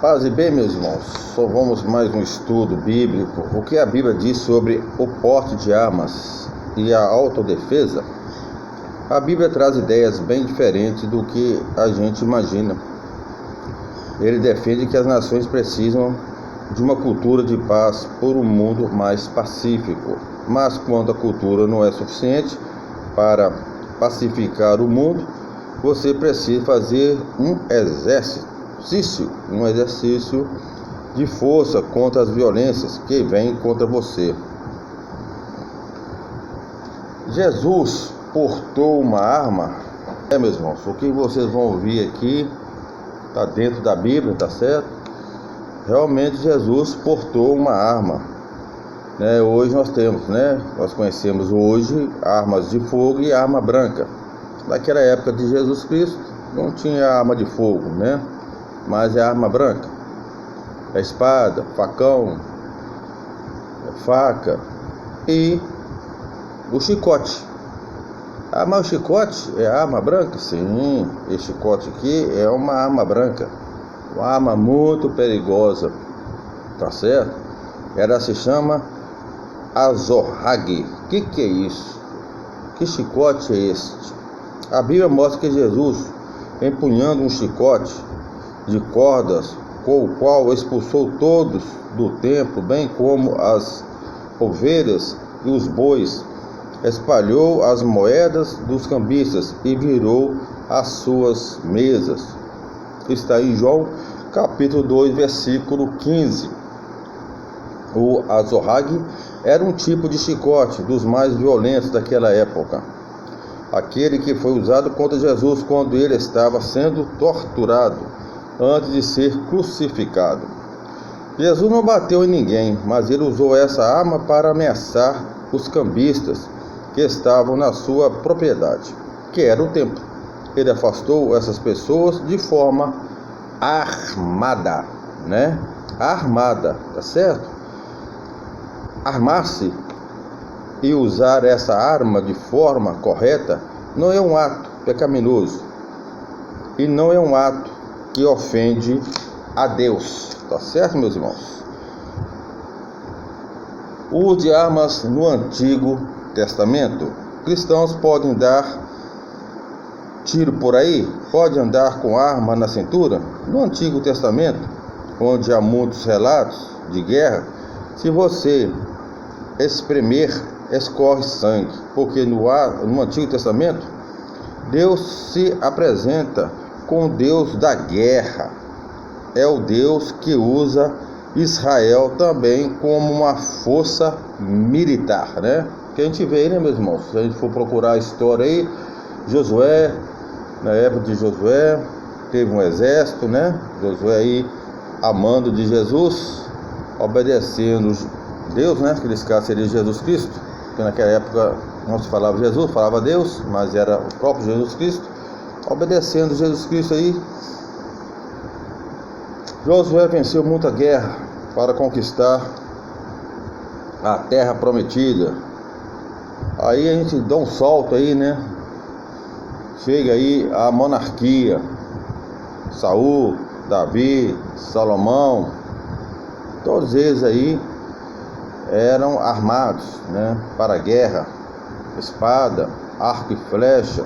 Paz e bem, meus irmãos, só vamos mais um estudo bíblico. O que a Bíblia diz sobre o porte de armas e a autodefesa? A Bíblia traz ideias bem diferentes do que a gente imagina. Ele defende que as nações precisam de uma cultura de paz por um mundo mais pacífico. Mas quando a cultura não é suficiente para pacificar o mundo, você precisa fazer um exercício de força contra as violências que vêm contra você. Jesus portou uma arma. Meus irmãos, o que vocês vão ouvir aqui está dentro da Bíblia, tá certo? Realmente Jesus portou uma arma. Hoje nós conhecemos hoje armas de fogo e arma branca. Naquela época de Jesus Cristo não tinha arma de fogo, mas é arma branca. É espada, facão, faca e o chicote. Mas o chicote é arma branca? Sim, esse chicote aqui é uma arma branca. Uma arma muito perigosa, tá certo? Ela se chama azorrague. O que é isso? Que chicote é este? A Bíblia mostra que Jesus, empunhando um chicote de cordas, com o qual expulsou todos do templo, bem como as ovelhas e os bois, espalhou as moedas dos cambistas e virou as suas mesas. Está em João capítulo 2, versículo 15. O azorrague era um tipo de chicote dos mais violentos daquela época. Aquele que foi usado contra Jesus quando ele estava sendo torturado antes de ser crucificado. Jesus não bateu em ninguém, mas ele usou essa arma para ameaçar os cambistas que estavam na sua propriedade, que era o templo. Ele afastou essas pessoas de forma armada, Armada, tá certo? Armar-se e usar essa arma de forma correta não é um ato pecaminoso e não é um ato que ofende a Deus, tá certo, meus irmãos? O uso de armas no Antigo Testamento. Cristãos podem dar tiro por aí? Pode andar com arma na cintura? No Antigo Testamento, onde há muitos relatos de guerra, se você espremer, escorre sangue, porque no Antigo Testamento Deus se apresenta como Deus da guerra. É o Deus que usa Israel também como uma força militar, que a gente vê aí, meus irmãos? Se a gente for procurar a história aí, Josué, na época de Josué, teve um exército, Josué aí, amando de Jesus, obedecendo Deus, que nesse caso seria Jesus Cristo, porque naquela época não se falava Jesus, falava Deus, mas era o próprio Jesus Cristo, obedecendo Jesus Cristo aí. Josué venceu muita guerra para conquistar a terra prometida. Aí a gente dá um salto aí, Chega aí a monarquia, Saul, Davi, Salomão, todos eles aí eram armados, para a guerra, espada, arco e flecha.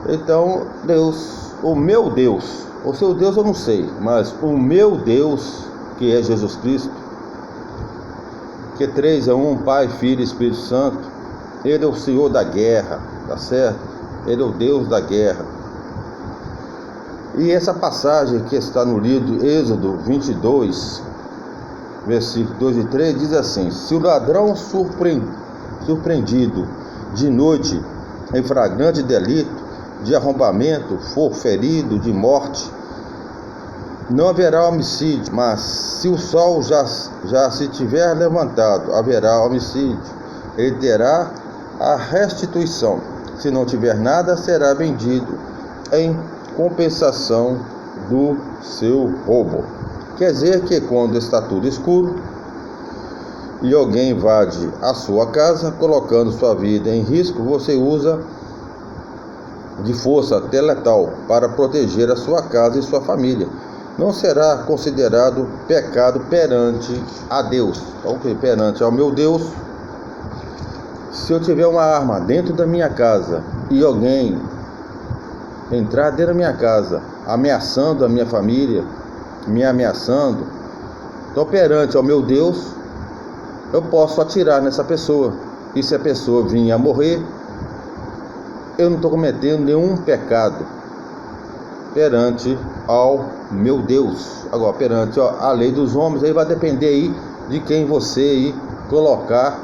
Então Deus, o meu Deus, o seu Deus eu não sei, mas o meu Deus, que é Jesus Cristo, que 3 é um, Pai, Filho e Espírito Santo, Ele é o Senhor da guerra, tá certo? Ele é o Deus da guerra. E essa passagem que está no livro Êxodo 22, versículos 2 e 3, diz assim: se o ladrão surpreendido de noite em flagrante delito de arrombamento for ferido de morte, não haverá homicídio, mas se o sol já se tiver levantado, haverá homicídio. Ele terá a restituição. Se não tiver nada, será vendido em compensação do seu roubo. Quer dizer que quando está tudo escuro e alguém invade a sua casa, colocando sua vida em risco, você usa de força até letal para proteger a sua casa e sua família. não será considerado pecado perante a Deus. Então, perante ao meu Deus, se eu tiver uma arma dentro da minha casa e alguém entrar dentro da minha casa, ameaçando a minha família, me ameaçando, então perante ao meu Deus, eu posso atirar nessa pessoa. E se a pessoa vir a morrer, eu não estou cometendo nenhum pecado perante ao meu Deus. Agora, perante a lei dos homens, aí vai depender aí de quem você aí colocar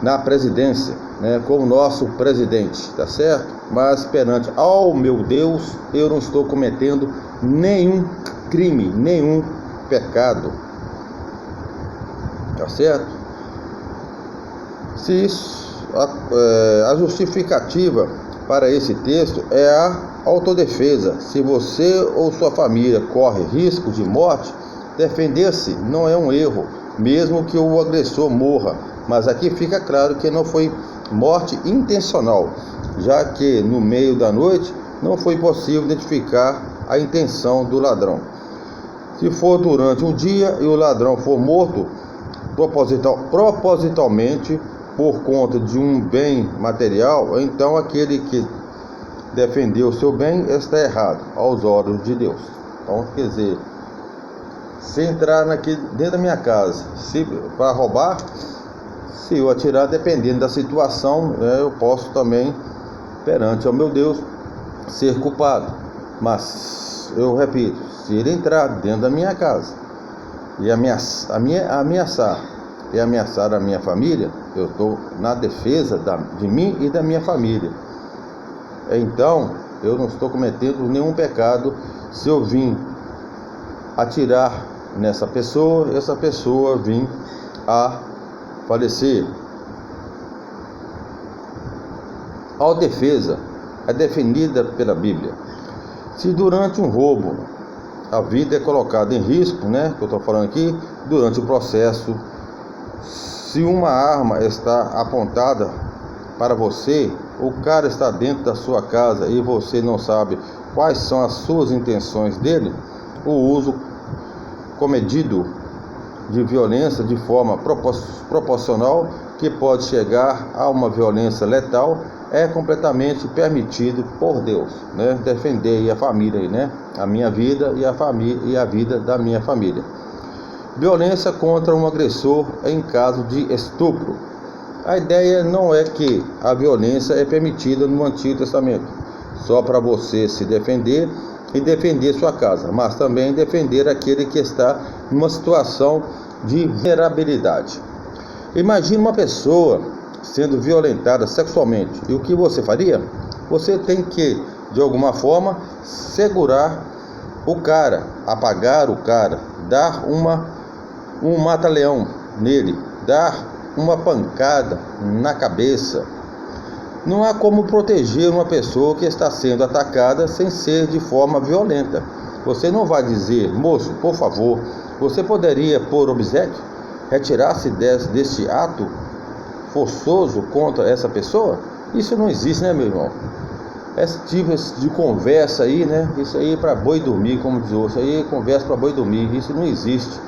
na presidência, né, como nosso presidente, tá certo? Mas perante ao meu Deus, eu não estou cometendo nenhum crime, nenhum pecado, tá certo? Se isso, a justificativa para esse texto é a autodefesa. Se você ou sua família corre risco de morte, defender-se não é um erro, mesmo que o agressor morra. Mas aqui fica claro que não foi morte intencional, já que no meio da noite não foi possível identificar a intenção do ladrão. Se for durante um dia e o ladrão for morto propositalmente por conta de um bem material, então aquele que defendeu o seu bem está errado aos olhos de Deus. Então, quer dizer, se entrar aqui dentro da minha casa para roubar, se eu atirar, dependendo da situação, né, eu posso também, perante ao meu Deus, ser culpado. Mas, eu repito, se ele entrar dentro da minha casa e ameaçar a minha família, eu estou na defesa de mim e da minha família. Então, eu não estou cometendo nenhum pecado se eu vim atirar nessa pessoa, essa pessoa vir a falecer. A autodefesa é definida pela Bíblia. Se durante um roubo a vida é colocada em risco, né, que eu estou falando aqui, durante o processo, se uma arma está apontada para você, o cara está dentro da sua casa e você não sabe quais são as suas intenções dele, o uso comedido de violência de forma proporcional, que pode chegar a uma violência letal, é completamente permitido por Deus, né? Defender aí a família, aí, né? A minha vida e a família e a vida da minha família. Violência contra um agressor em caso de estupro. A ideia não é que a violência é permitida no Antigo Testamento só para você se defender e defender sua casa, mas também defender aquele que está numa situação de vulnerabilidade. Imagine uma pessoa sendo violentada sexualmente, e o que você faria? Você tem que, de alguma forma, segurar o cara, apagar o cara, dar um mata-leão nele, dar uma pancada na cabeça. Não há como proteger uma pessoa que está sendo atacada sem ser de forma violenta. Você não vai dizer: moço, por favor, você poderia, por obséquio, retirar-se deste ato forçoso contra essa pessoa? Isso não existe, né, meu irmão? Esse tipo de conversa aí, né? Isso aí é para boi dormir, como diz o outro. Isso aí é conversa para boi dormir. Isso não existe.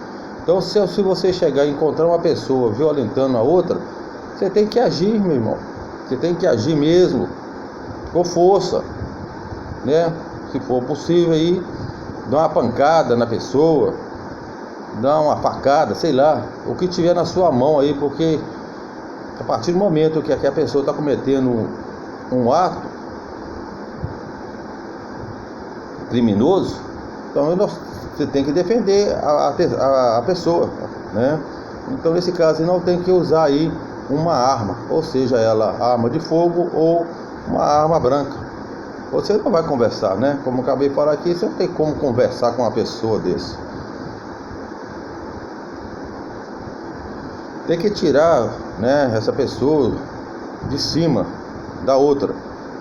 Então, se você chegar e encontrar uma pessoa violentando a outra, você tem que agir, meu irmão. Você tem que agir mesmo, com força, né? Se for possível aí, dar uma pancada na pessoa, dar uma facada, sei lá, o que tiver na sua mão aí, porque a partir do momento que a pessoa está cometendo um ato criminoso, então você tem que defender a pessoa, né? Então, nesse caso, você não tem que usar aí uma arma, ou seja, ela arma de fogo ou uma arma branca. Você não vai conversar, né? Como eu acabei de falar aqui, você não tem como conversar com uma pessoa desse. Tem que tirar, né, essa pessoa de cima da outra.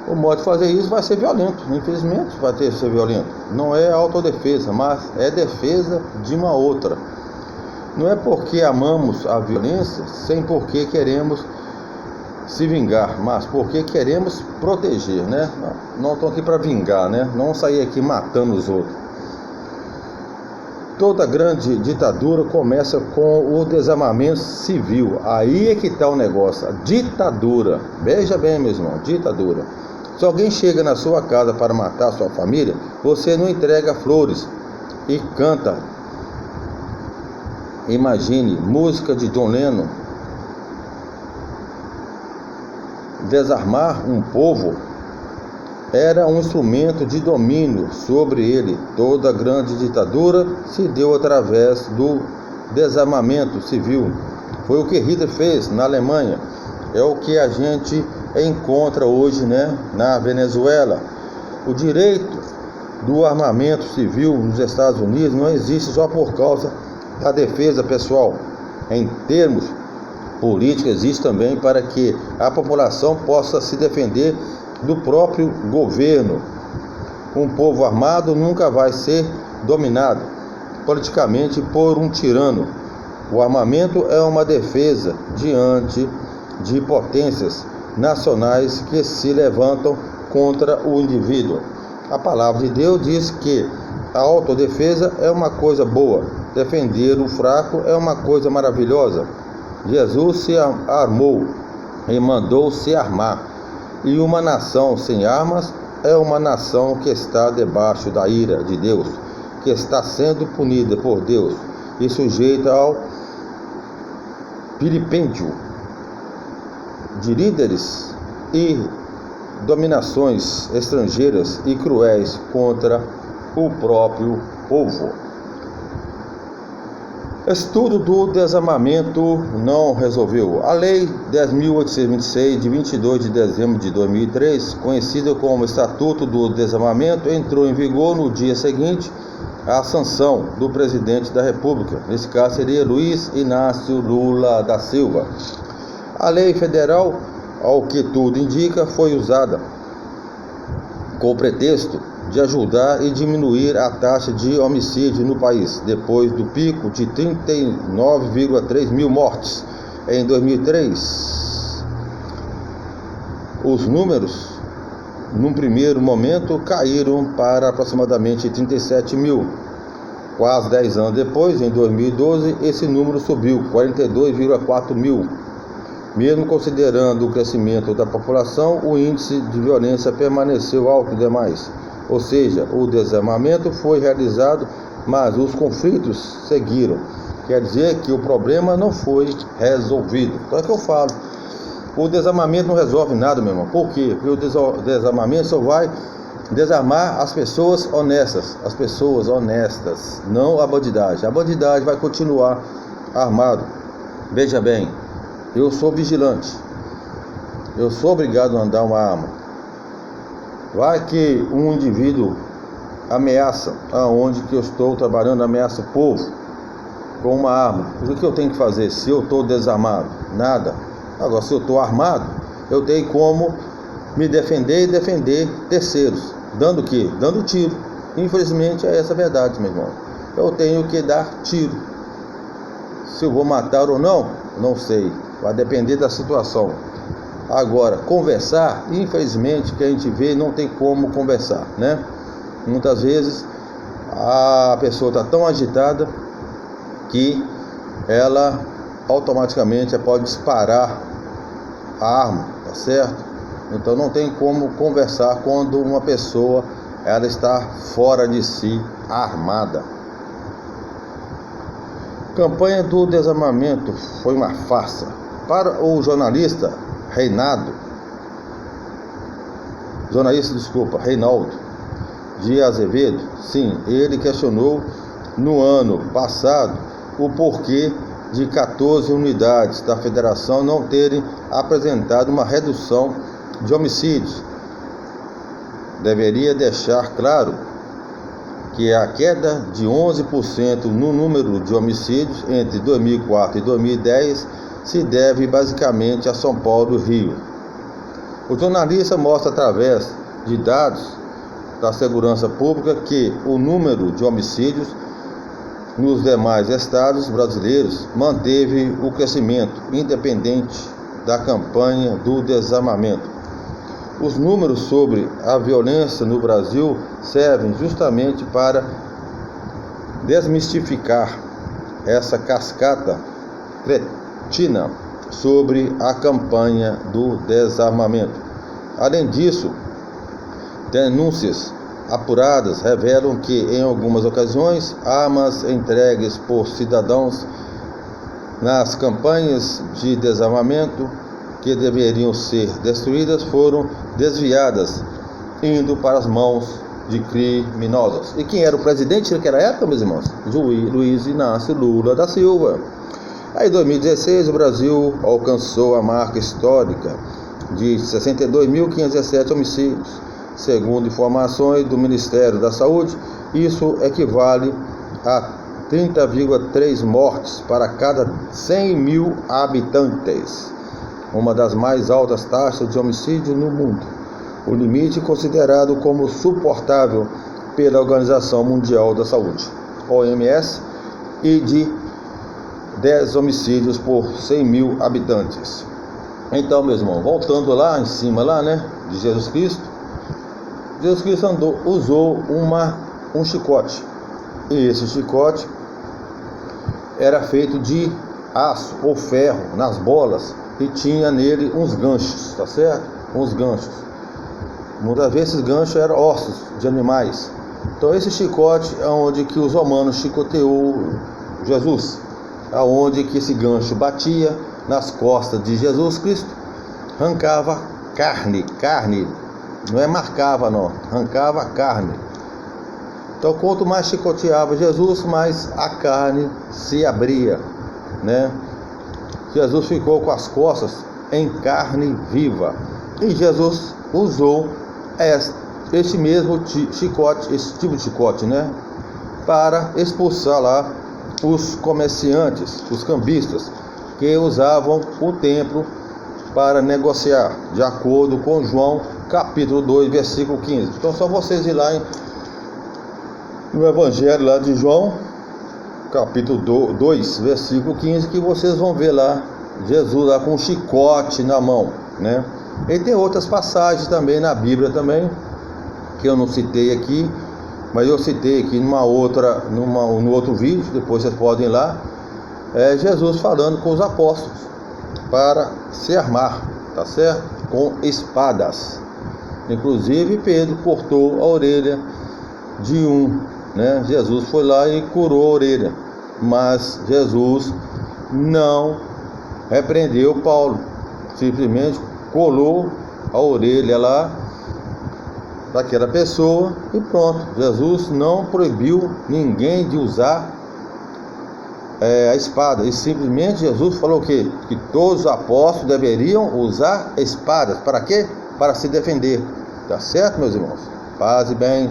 O modo de fazer isso vai ser violento, infelizmente vai ter que ser violento. Não é autodefesa, mas é defesa de uma outra. Não é porque amamos a violência, sem porque queremos se vingar, mas porque queremos proteger, né? Não estou aqui para vingar, né? Não sair aqui matando os outros. Toda grande ditadura começa com o desarmamento civil. Aí é que está o negócio, a ditadura. Veja bem, meu irmão, ditadura. Se alguém chega na sua casa para matar a sua família, você não entrega flores e canta. Imagine, música de John Lennon. Desarmar um povo era um instrumento de domínio sobre ele. Toda grande ditadura se deu através do desarmamento civil. Foi o que Hitler fez na Alemanha. É o que a gente encontra hoje, na Venezuela. O direito do armamento civil nos Estados Unidos não existe só por causa da defesa pessoal. Em termos políticos, existe também para que a população possa se defender do próprio governo. Um povo armado nunca vai ser dominado politicamente por um tirano. O armamento é uma defesa diante de potências nacionais que se levantam contra o indivíduo. A palavra de Deus diz que a autodefesa é uma coisa boa, defender o fraco é uma coisa maravilhosa. Jesus se armou e mandou se armar. E uma nação sem armas é uma nação que está debaixo da ira de Deus, que está sendo punida por Deus e sujeita ao vilipêndio de líderes e dominações estrangeiras e cruéis contra o próprio povo. Estudo do desarmamento não resolveu. A Lei 10.826, de 22 de dezembro de 2003, conhecida como Estatuto do Desarmamento, entrou em vigor no dia seguinte à sanção do presidente da República. Nesse caso seria Luiz Inácio Lula da Silva. A lei federal, ao que tudo indica, foi usada com o pretexto de ajudar e diminuir a taxa de homicídio no país, depois do pico de 39,3 mil mortes em 2003. Os números, num primeiro momento, caíram para aproximadamente 37 mil. Quase 10 anos depois, em 2012, esse número subiu 42,4 mil. Mesmo considerando o crescimento da população, o índice de violência permaneceu alto demais. Ou seja, o desarmamento foi realizado, mas os conflitos seguiram. Quer dizer que o problema não foi resolvido. Então é que eu falo, o desarmamento não resolve nada, meu irmão. Por quê? Porque o desarmamento só vai desarmar as pessoas honestas, não a bandidagem. A bandidagem vai continuar armado. Veja bem, eu sou vigilante, eu sou obrigado a andar uma arma. Vai que um indivíduo ameaça aonde que eu estou trabalhando, ameaça o povo com uma arma. O que eu tenho que fazer se eu estou desarmado? Nada. Agora, se eu estou armado, eu tenho como me defender e defender terceiros. Dando o quê? Dando tiro. Infelizmente é essa a verdade, meu irmão. Eu tenho que dar tiro. Se eu vou matar ou não, não sei. Vai depender da situação. Agora, conversar, infelizmente, que a gente vê, não tem como conversar, Muitas vezes a pessoa está tão agitada que ela automaticamente pode disparar a arma, tá certo? Então não tem como conversar quando uma pessoa ela está fora de si, armada. Campanha do desarmamento foi uma farsa. Para o jornalista Reinaldo de Azevedo, sim, ele questionou no ano passado o porquê de 14 unidades da federação não terem apresentado uma redução de homicídios. Deveria deixar claro que a queda de 11% no número de homicídios entre 2004 e 2010 se deve basicamente a São Paulo e Rio. O jornalista mostra através de dados da segurança pública que o número de homicídios nos demais estados brasileiros manteve o crescimento, independente da campanha do desarmamento. Os números sobre a violência no Brasil servem justamente para desmistificar essa cascata cretina sobre a campanha do desarmamento. Além disso, denúncias apuradas revelam que, em algumas ocasiões, armas entregues por cidadãos nas campanhas de desarmamento que deveriam ser destruídas foram desviadas, indo para as mãos de criminosos. E quem era o presidente naquela época, meus irmãos? Luiz Inácio Lula da Silva. Aí, em 2016, o Brasil alcançou a marca histórica de 62.517 homicídios. Segundo informações do Ministério da Saúde, isso equivale a 30,3 mortes para cada 100 mil habitantes, uma das mais altas taxas de homicídio no mundo. O limite considerado como suportável pela Organização Mundial da Saúde, OMS, e de 10 homicídios por 100 mil habitantes. Então, meus irmãos, voltando lá em cima, de Jesus Cristo usou um chicote, e esse chicote era feito de aço ou ferro nas bolas e tinha nele uns ganchos, tá certo? Uns ganchos. Muitas vezes esses ganchos eram ossos de animais. Então esse chicote é onde que os romanos chicoteou Jesus, aonde que esse gancho batia nas costas de Jesus Cristo, arrancava carne, não é marcava não, arrancava carne. Então quanto mais chicoteava Jesus, mais a carne se abria, Jesus ficou com as costas em carne viva, e Jesus usou esse mesmo chicote, esse tipo de chicote, para expulsar lá os comerciantes, os cambistas, que usavam o templo para negociar, de acordo com João capítulo 2, versículo 15. Então só vocês ir lá no Evangelho lá de João, capítulo 2, versículo 15, que vocês vão ver lá Jesus lá com um chicote na mão, E tem outras passagens também na Bíblia também, que eu não citei aqui, mas eu citei aqui no outro vídeo, depois vocês podem ir lá, Jesus falando com os apóstolos para se armar, tá certo? Com espadas. Inclusive Pedro cortou a orelha de um, Jesus foi lá e curou a orelha, mas Jesus não repreendeu Paulo, simplesmente colou a orelha lá daquela pessoa e pronto. Jesus não proibiu ninguém de usar a espada, e simplesmente Jesus falou que todos os apóstolos deveriam usar espadas. Para quê? Para se defender. Tá certo, meus irmãos? Paz e bem.